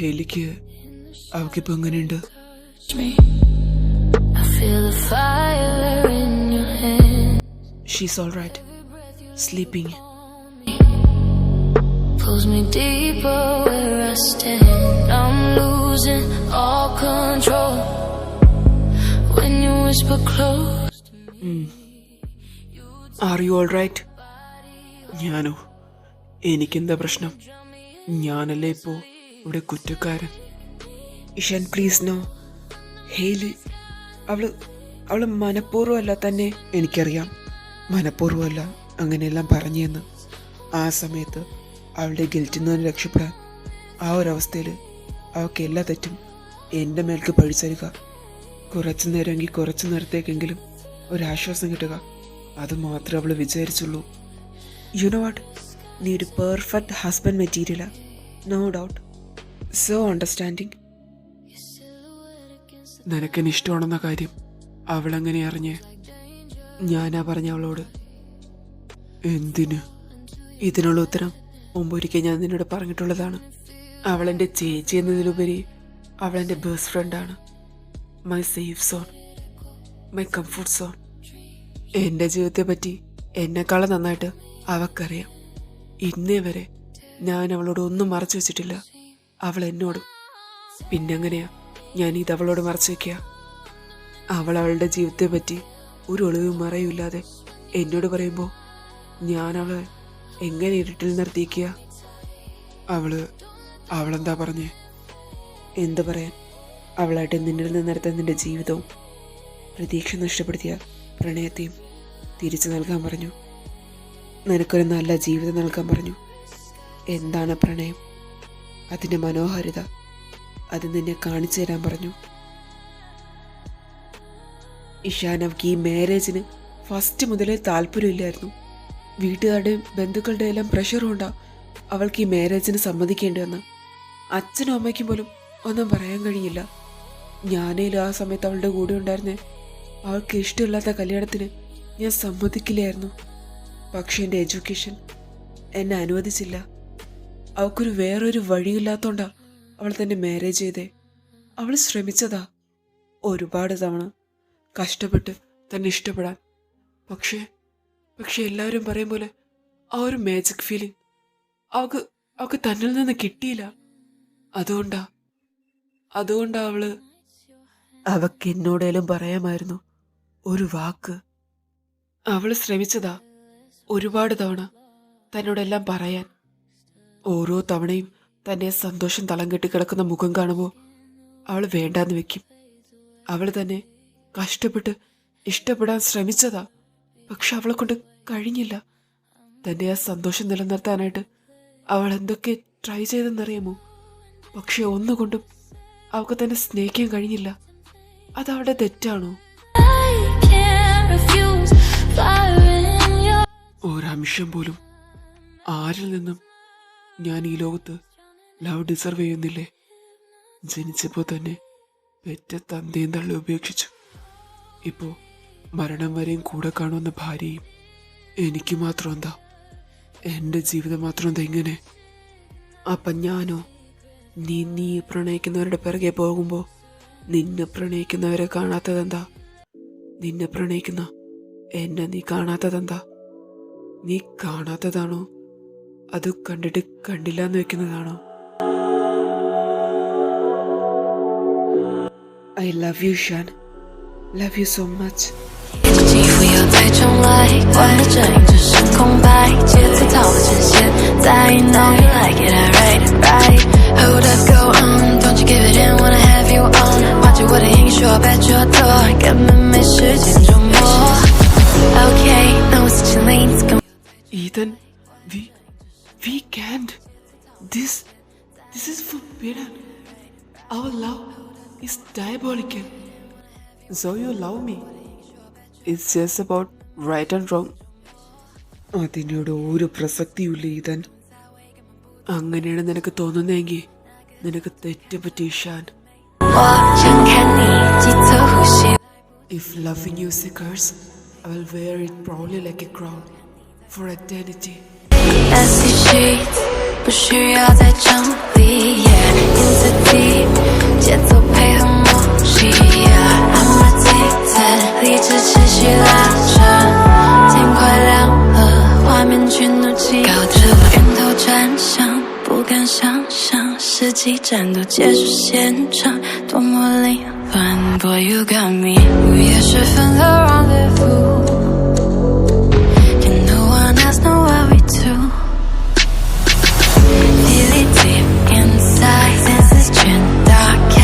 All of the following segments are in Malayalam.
ഹേലിക്ക് അവക്കിപ്പോ എങ്ങനെയുണ്ട്? She's all right. Sleeping. Pulls me deeper where I stand. I'm losing all control when you whisper close to me. Are you all right? ഞാനോ? എനിക്കെന്താ പ്രശ്നം? ഞാനല്ലേ ഇപ്പോ ഇവിടെ കുറ്റക്കാരൻ. Ishan please no. ഹേലി അവള് മനഃപൂർവ്വമല്ല തന്നെ. എനിക്കറിയാം മനഃപൂർവ്വമല്ല അങ്ങനെയെല്ലാം പറഞ്ഞെന്ന്. ആ സമയത്ത് അവളുടെ ഗിൽറ്റിൽ നിന്ന് രക്ഷപ്പെടാൻ ആ ഒരവസ്ഥയിൽ അവൾക്ക് എല്ലാ തെറ്റും എൻ്റെ മേൽക്ക് പഴിച്ചരുക. കുറച്ചു നേരമെങ്കിൽ കുറച്ചു നേരത്തേക്കെങ്കിലും ഒരാശ്വാസം കിട്ടുക, അത് മാത്രമേ അവൾ വിചാരിച്ചുള്ളൂ. യു നോ വാട്ട്, നീ ഒരു പെർഫെക്റ്റ് ഹസ്ബൻഡ് മെറ്റീരിയലാ, നോ ഡൗട്ട്. So understanding. നിനക്കെന്നെ ഇഷ്ടമാണെന്ന കാര്യം അവളെങ്ങനെ അറിഞ്ഞേ? ഞാനാ പറഞ്ഞ അവളോട്. എന്തിന്? ഇതിനുള്ള ഉത്തരം മുമ്പൊരിക്കൽ ഞാൻ നിന്നോട് പറഞ്ഞിട്ടുള്ളതാണ്. അവളെൻ്റെ ചേച്ചി എന്നതിലുപരി അവളെൻ്റെ ബെസ്റ്റ് ഫ്രണ്ടാണ്. My safe zone, my comfort zone. എൻ്റെ ജീവിതത്തെ പറ്റി എന്നെക്കാളും നന്നായിട്ട് അവൾക്കറിയാം. ഇന്നേ വരെ ഞാൻ അവളോട് ഒന്നും മറച്ചു വെച്ചിട്ടില്ല, അവൾ എന്നോടും. പിന്നെ എങ്ങനെയാ ഞാൻ ഇത് അവളോട് മറച്ചു വയ്ക്കുക? അവൾ അവളുടെ ജീവിതത്തെ പറ്റി ഒരു ഒളിവും മറയുമില്ലാതെ എന്നോട് പറയുമ്പോൾ ഞാൻ അവളെ എങ്ങനെ ഇരുട്ടിൽ നിർത്തിക്കുക? അവളെന്താ പറഞ്ഞേ? എന്ത് പറയാൻ? അവളായിട്ട് നിന്നിൽ നിന്നെടുത്ത നിന്റെ ജീവിതവും പ്രതീക്ഷ നഷ്ടപ്പെടുത്തിയ പ്രണയത്തെയും തിരിച്ചു നൽകാൻ പറഞ്ഞു. നിനക്കൊരു നല്ല ജീവിതം നൽകാൻ പറഞ്ഞു. എന്താണ് പ്രണയം, അതിൻ്റെ മനോഹാരിത, അത് നിന്നെ കാണിച്ചു തരാൻ പറഞ്ഞു. ഇഷാൻ അവൾക്ക് ഈ മാരേജിന് ഫസ്റ്റ് മുതലേ താല്പര്യമില്ലായിരുന്നു. വീട്ടുകാരുടെയും ബന്ധുക്കളുടെ എല്ലാം പ്രഷർ കൊണ്ടാ അവൾക്ക് ഈ മാരേജിന് സമ്മതിക്കേണ്ടി വന്ന. അച്ഛനും അമ്മയ്ക്കും പോലും ഒന്നും പറയാൻ കഴിയില്ല. ഞാനേലും ആ സമയത്ത് അവളുടെ കൂടെ ഉണ്ടായിരുന്നേ. അവൾക്ക് ഇഷ്ടമില്ലാത്ത കല്യാണത്തിന് ഞാൻ സമ്മതിക്കില്ലായിരുന്നു. പക്ഷെ എൻ്റെ എഡ്യൂക്കേഷൻ എന്നെ അനുവദിച്ചില്ല. അവൾക്കൊരു വേറൊരു വഴിയില്ലാത്തോണ്ടാ അവൾ തന്നെ മാരേജ് ചെയ്തേ. അവൾ ശ്രമിച്ചതാ ഒരുപാട് തവണ കഷ്ടപ്പെട്ട് തന്നെ ഇഷ്ടപ്പെടാൻ. പക്ഷേ എല്ലാവരും പറയും പോലെ ആ ഒരു മാജിക് ഫീലിംഗ് അവൾക്ക് തന്നിൽ നിന്ന് കിട്ടിയില്ല. അതുകൊണ്ടാ അവൾക്ക് എന്നോടേലും പറയാമായിരുന്നു ഒരു വാക്ക്. അവൾ ശ്രമിച്ചതാ ഒരുപാട് തവണ തന്നോടെല്ലാം പറയാൻ. ഓരോ തവണയും തന്നെ സന്തോഷം തളം കെട്ടി കിടക്കുന്ന മുഖം കാണുമ്പോൾ അവൾ വേണ്ടാന്ന് വെക്കും. അവൾ തന്നെ കഷ്ടപ്പെട്ട് ഇഷ്ടപ്പെടാൻ ശ്രമിച്ചതാ. പക്ഷെ അവളെ കൊണ്ട് കഴിഞ്ഞില്ല. തൻ്റെ ആ സന്തോഷം നിലനിർത്താനായിട്ട് അവൾ എന്തൊക്കെ ട്രൈ ചെയ്തെന്നറിയാമോ? പക്ഷെ ഒന്നുകൊണ്ടും അവൾക്ക് തന്നെ സ്നേഹിക്കാൻ കഴിഞ്ഞില്ല. അത് അവളുടെ തെറ്റാണോ? ഒരംശം പോലും ആരിൽ നിന്നും ഞാൻ ഈ ലോകത്ത് ലവ് ഡിസർവ് ചെയ്യുന്നില്ലേ? ജനിച്ചപ്പോൾ തന്നെ പെറ്റ തന്തയും തള്ളി ഉപേക്ഷിച്ചു. ഇപ്പോൾ മരണം വരെയും കൂടെ കാണുന്ന ഭാര്യയും. എനിക്ക് മാത്രം എന്താ? എൻ്റെ ജീവിതം മാത്രം എന്താ ഇങ്ങനെ? അപ്പം ഞാനോ? നീ പ്രണയിക്കുന്നവരുടെ പിറകെ പോകുമ്പോൾ നിന്നെ പ്രണയിക്കുന്നവരെ കാണാത്തതെന്താ? നിന്നെ പ്രണയിക്കുന്ന എന്നെ നീ കാണാത്തതെന്താ? നീ കാണാത്തതാണോ? അത് കണ്ടിട്ട് കണ്ടില്ല എന്ന് വെക്കുന്നതാണോ? I love you, Shan. Love you so much. 肌肤又太重来，关了这映着是空白，节奏套了针线，在 know you like it, I write it right. Hold up, go on, don't you give it in, wanna have you on. 挖掘我的音说别蹉跎，根本没时间琢磨。Okay, now it's chilling, it's gone. Ethan, we can't. This is forbidden. Our love is diabolical. So you love me. It's just about right and wrong. അതിനോട് ഒരു പ്രസക്തിയുമില്ല ഈതൻ. അങ്ങനെയാണ് നിനക്ക് തോന്നുന്നതെങ്കിൽ നിനക്ക് തെറ്റുപറ്റി Ishan. If loving you is a curse, I will wear it proudly like a crown for eternity. 不需要再整理。into deep，节奏配合默契。I'm addicted， 理智持续拉扯，天快亮了，画面全怒气，搞得我晕头转向，不敢想象世纪战斗结束现场多么凌乱。Boy you got me， 午夜时分的 rendezvous，can no one else know what we do。Feel it deep inside，senses全打开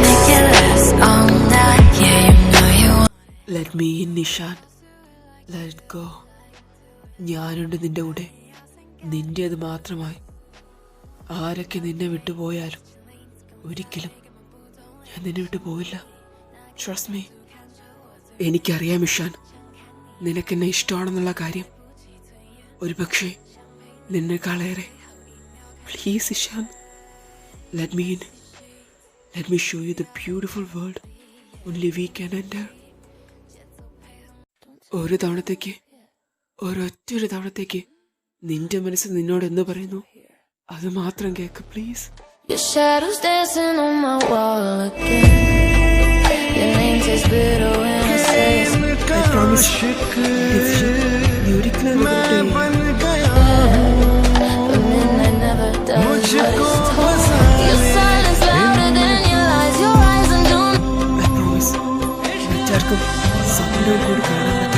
，make it last all night。Yeah you know you Let me in, Nishan. Let it go. ഞാനുണ്ട് നിന്റെ കൂടെ, നിന്റേത് മാത്രമായി. ആരൊക്കെ നിന്നെ വിട്ടുപോയാലും ഒരിക്കലും ഞാൻ നിന്നെ വിട്ടു പോവില്ല. Trust me. എനിക്കറിയാം ഇഷാൻ, നിനക്കെന്നെ ഇഷ്ടമാണെന്നുള്ള കാര്യം. ഒരു പക്ഷേ നിന്നെക്കാളേറെ. Please Ishan, let me in. Let me show you the beautiful world only we can enter. ഒരു തവണത്തേക്ക്, ഒരൊറ്റൊരു തവണത്തേക്ക് നിന്റെ മനസ്സ് നിന്നോട് എന്ത് പറയുന്നു അത് മാത്രം cake please. Your shadows dancing on my wall again. Your name tastes bitter when I say it. I promise നീ ഒരിക്കലും But midnight never does what it's told. Your silence louder than your lies. Your eyes unknown. I promise മറ്റാർക്കും സ്വപ്നം കൂടി കാണാൻ പറ്റാത്ത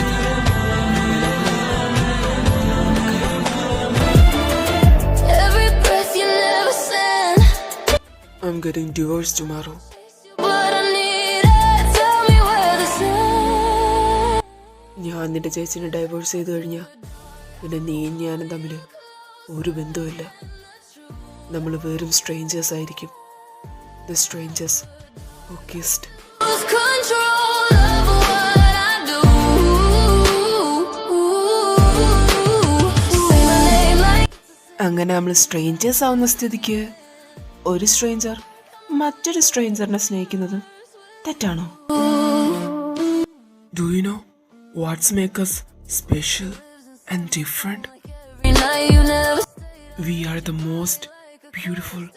Every breath you never send. I'm getting divorced tomorrow. But I need it. Tell me where this ends. ഞാൻ നിന്റെ ചേച്ചിനെ ഡൈവോഴ്സ് ചെയ്ത് കഴിഞ്ഞാൽ പിന്നെ നീയും ഞാനും തമ്മിൽ ഒരു ബന്ധവുമില്ല. നമ്മൾ വെറും സ്ട്രേഞ്ചേഴ്സ് ആയിരിക്കും. The strangers who kissed. Lose control of what I do. Say my name like അങ്ങനെ നമ്മൾ സ്ട്രേഞ്ചേഴ്സ് ആവുന്ന സ്ഥിതിക്ക് ഒരു സ്ട്രേഞ്ചർ മറ്റൊരു സ്ട്രേഞ്ചറിനെ സ്നേഹിക്കുന്നത് തെറ്റാണോ? Do you know what's make us special and different? every night you never. We are the most beautiful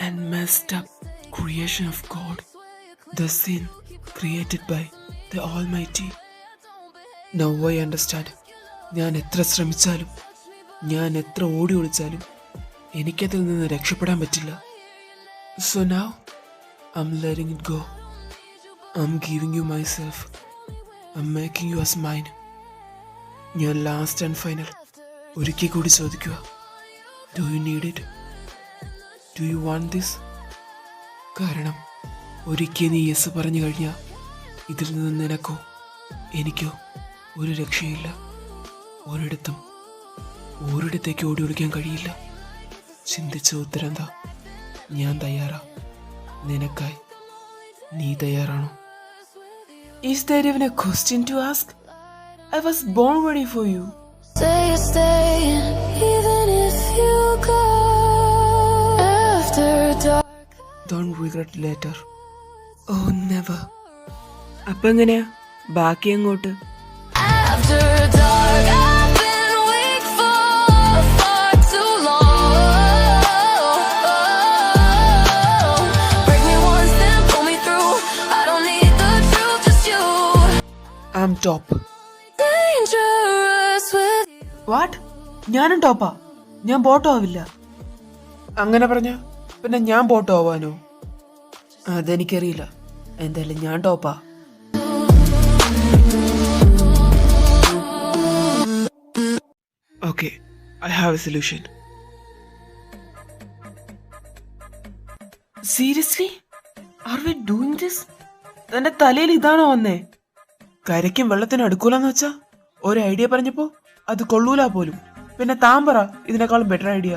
and messed up creation of God, the sin created by the Almighty. Now I understand. ഞാൻ എത്ര ശ്രമിച്ചാലും, ഞാൻ എത്ര ഓടി ഒളിച്ചാലും എനിക്കതിൽ നിന്ന് രക്ഷപ്പെടാൻ പറ്റില്ല. So now I'm letting it go. I'm giving you myself. I'm making you as mine. ഞാൻ ലാസ്റ്റ് ആൻഡ് ഫൈനൽ ഒരിക്കൽ കൂടി ചോദിക്കുക. Do you need it? Do you want this? കാരണം ഒരിക്കൽ നീ യെസ് പറഞ്ഞു കഴിഞ്ഞാൽ ഇതിൽ നിന്ന് നിനക്കോ എനിക്കോ ഒരു രക്ഷയില്ല. ഒരിടത്തേക്ക് ഓടി ഒളിക്കാൻ കഴിയില്ല. ചിന്തിച്ച ഉത്തരം എന്താ? ഞാൻ തയ്യാറാ നിനക്കായി. നീ തയ്യാറാണോ? Is there even a question to ask? I was born ready for you. Say you're staying, even if you go after dark. Don't regret later. Oh, never. അപ്പം എങ്ങനെയാ ബാക്കി അങ്ങോട്ട്? After dark, I've been weak for far too long. Break me once, then pull me through. I don't need the truth, just you. I'm top. Dangerous with what? ഞാനും ടോപ്പാ? ഞാൻ ബോട്ടോ ആവില്ല. അങ്ങനെ പറഞ്ഞ പിന്നെ ഞാൻ ബോട്ടോ ആവാനോ? അതെനിക്കറിയില്ല. എന്തായാലും ഞാൻ ടോപ്പാ. Okay, I have a solution. Seriously? Are we doing this? തന്റെ തലയിൽ ഇതാണോ വന്നേ? കരയ്ക്കും വെള്ളത്തിനും അടുക്കൂലെന്ന് വെച്ചാ ഒരു ഐഡിയ പറഞ്ഞപ്പോ അത് കൊള്ളൂല പോലും. പിന്നെ താൻ പറ ഇതിനേക്കാളും better idea.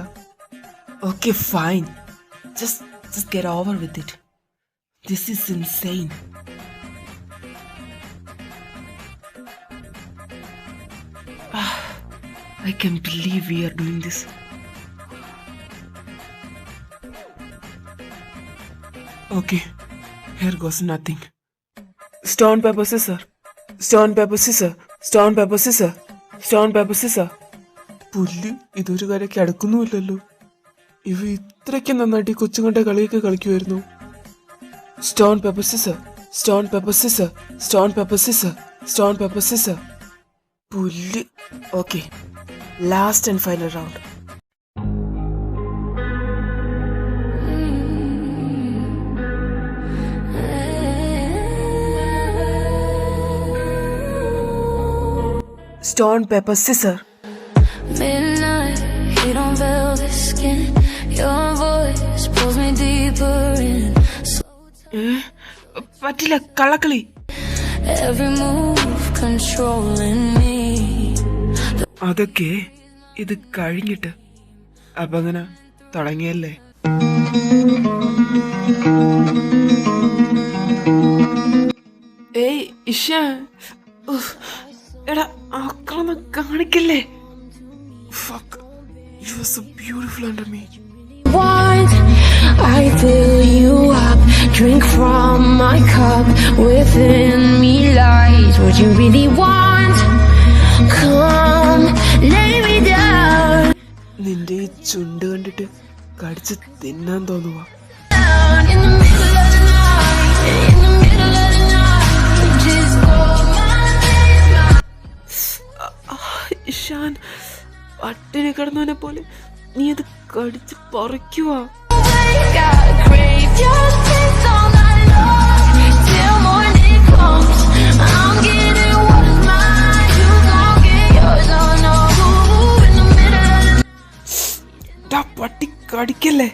Okay, fine. Just get over with it. This is insane. I can't believe we are doing this. Okay, here goes nothing. Stone, paper, scissor. Stone, paper, scissor. Stone, paper, scissor. Stone, paper, scissor. പുല്ല് ഇതൊരു കരയ്ക്ക് അടുക്കുന്നുമില്ലല്ലോ. ഇവ ഇത്രയ്ക്ക് നന്നായിട്ട് ഈ കൊച്ചുങ്ങളുടെ കളിയൊക്കെ കളിക്കുമായിരുന്നു. Stone paper scissor, stone paper scissor, stone paper scissor, stone paper scissor. പുല്ല്. Okay, last and final round. Stone paper scissor. Midnight, heat on velvet skin. Your voice pulls me deeper in. പറ്റില്ല, കള്ളക്കളി. Every move controlling me. അതൊക്കെ ഇത് കഴിഞ്ഞിട്ട്. അപ്പൊ അങ്ങനെ തുടങ്ങിയല്ലേ. ഏയ് ഇഷ, എടാ ആക്രമണം കാണിക്കല്ലേ. Fuck, you are so beautiful under me. Want, I fill you up, drink from my cup. Within me lies what you really want. Come, lay me down. നിന്റെ ഈ ചുണ്ട് കണ്ടിട്ട് കടിച്ച് തിന്നാൻ തോന്നുക. In the middle of the night, in the middle of the night, just call my name. Ishan, പട്ടിണി കിടന്നവനെ പോലെ നീ അത് കടിച്ച് പറിക്കുക. Wake up, crave your taste all night long, till morning comes. I'm getting what is mine, you gon' get yours. Oh no, in the middle of the ടാ, പട്ടി കടിക്കല്ലേ.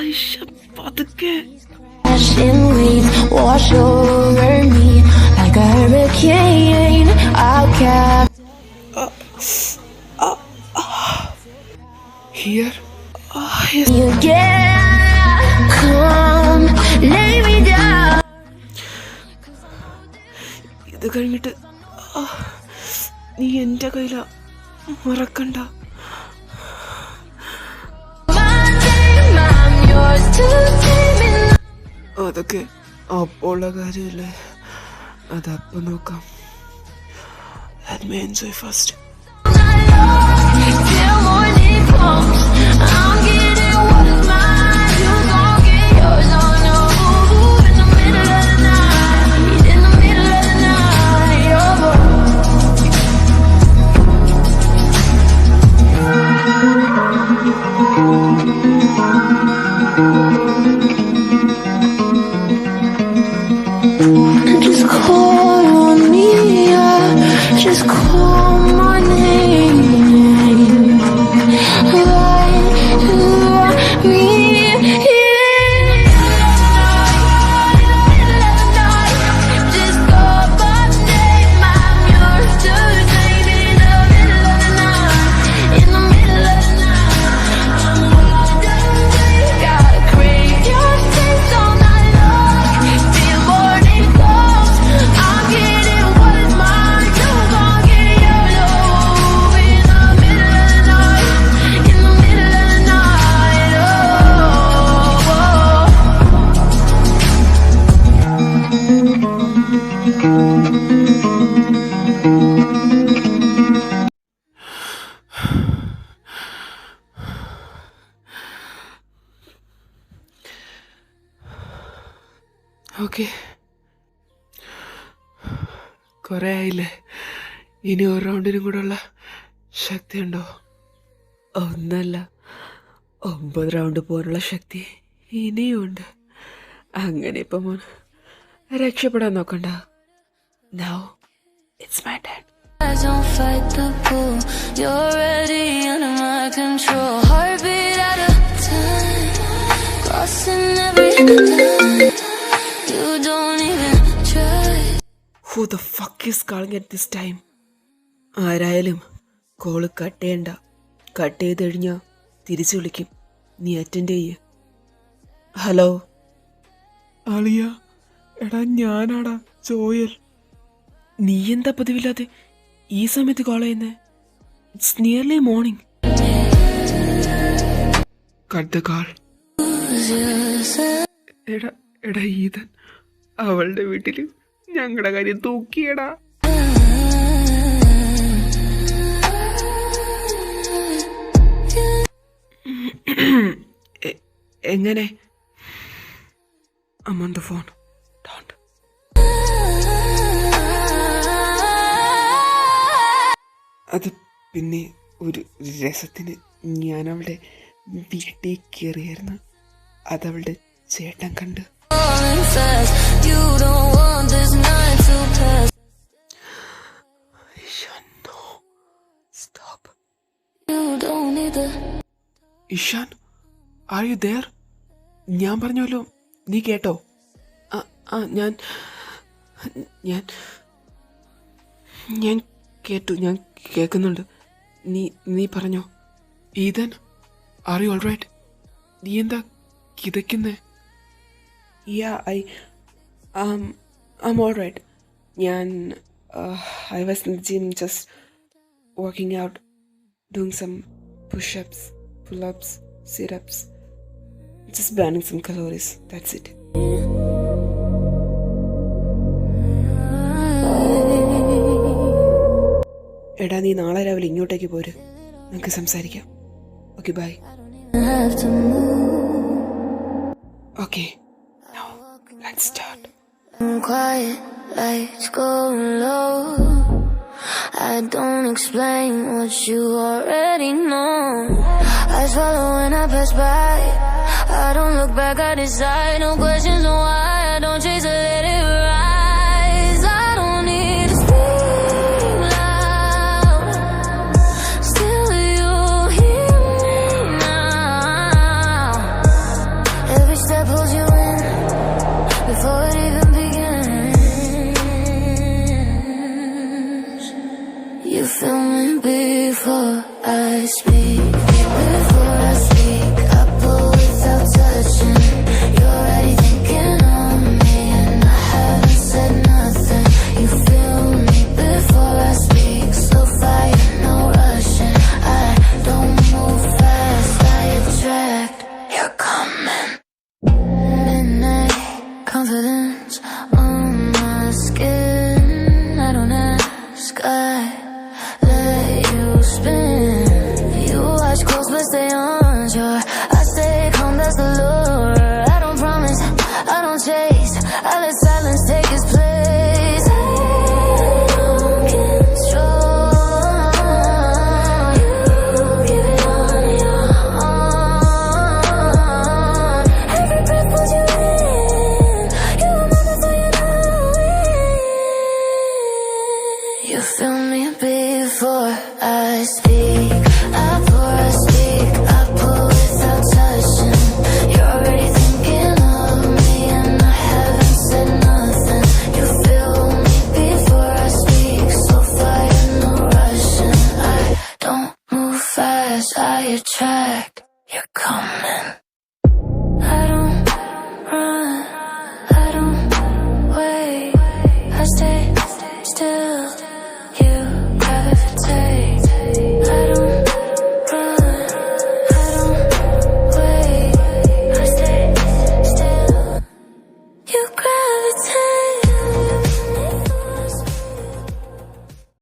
ഐഷ, പതുക്കെ. Crashing waves wash over me like a hurricane. I'll catch Here. you again. Come, lay me down. ഇത് കഴിഞ്ഞിട്ട് നീ എൻ്റെ കയ്യില, മറക്കണ്ട. My name, I'm yours to take me. അതൊക്കെ അപ്പോൾ ഉള്ള കാര്യമല്ലേ, അതപ്പം നോക്കാം. Let me enjoy first. Till morning comes, I'm getting what is mine. You gon' get yours. Oh no, in the middle of the night, in the middle of the night. Oh. Just call on me, yeah. Just call my name. Let me in. Just call my name. I'm yours to take in the middle of the night. In the middle of the night, I'm wide awake. Gotta crave your taste all night long. Till morning comes, I'm getting what is mine. You gon' get yours. Oh, in the middle of the night, in the middle of the night. Oh, okay, കുറെ ആയില്ലേ. ഇനി ഒരു റൗണ്ടിനും കൂടെ ഉള്ള ശക്തിയുണ്ടോ? ഒന്നല്ല, 9 റൗണ്ട് പോലുള്ള ശക്തി ഇനിയുണ്ട്. അങ്ങനെ ഇപ്പം മോൻ രക്ഷപ്പെടാൻ നോക്കണ്ട. Now it's my turn. I don't fight the pull. You're already under my control. Heartbeat at a time, crossing every line. You don't even try. Who the fuck is calling at this time? ആരായാലും കോള് കട്ട് ചെയ്യണ്ട. കട്ട് ചെയ്ത് കഴിഞ്ഞാൽ തിരിച്ചു വിളിക്കും. നീ അറ്റൻഡ് ചെയ്യ്. ഹലോ അളിയ, എടാ ഞാനാടാ ജോയൽ. നീ എന്താ പതിവില്ലാതെ ഈ സമയത്ത് കോൾ ചെയ്യുന്നേ? It's nearly morning. Cut the call. എടാ എടാ ഈതൻ അവളുടെ വീട്ടിൽ ഞങ്ങളുടെ കാര്യം തൂക്കിയടാ. എങ്ങനെ? I'm on the phone. Don't. അത് പിന്നെ ഒരു രസത്തിന് ഞാൻ അവളുടെ വീട്ടിൽ കയറിയായിരുന്നു. അതവളുടെ ചേട്ടൻ കണ്ട്. Ishan, are you there? ഞാൻ പറഞ്ഞല്ലോ, നീ കേട്ടോ? ഞാൻ ഞാൻ ഞാൻ കേട്ടു, ഞാൻ കേൾക്കുന്നുണ്ട്. നീ പറഞ്ഞോ. Ethan, are you alright? നീ എന്താ കിതയ്ക്കുന്നേ? I'm alright. I was in the gym just working out, doing some push-ups, pull-ups, sit-ups, just burning some calories. That's it. എടാ, നീ നാളെ രാവിലെ ഇങ്ങോട്ടേക്ക് പോര്, നമുക്ക് സംസാരിക്കാം. Okay, bye. Okay, now let's start. Quiet lights go low. I don't explain what you already know. I swallow when I pass by. I don't look back, I decide. No questions on why. I don't chase it, let it rise. I don't need to speak loud. Still you hear me now. Every step pulls you in before it even begins. You feel me before I speak. Before I speak, I pull without touching. You're already thinking of me and I haven't said nothing. You feel me before I speak. Slow fire, no rushing. I don't move fast, I attract. You're coming. Midnight confidence on my skin. I don't ask, I let you spin. You watch close but stay on shore. I stay calm, that's the lure. I don't promise, I don't chase. I let silence take its place. I don't control. You give it on your own. Every breath pulls you in. You know before you know it. You feel me before I speak. I pour, I speak. I pull without touching. You're already thinking of me and I haven't said nothing. You feel me before I speak. So fire, no rushing. I don't move fast, I attract. You're coming.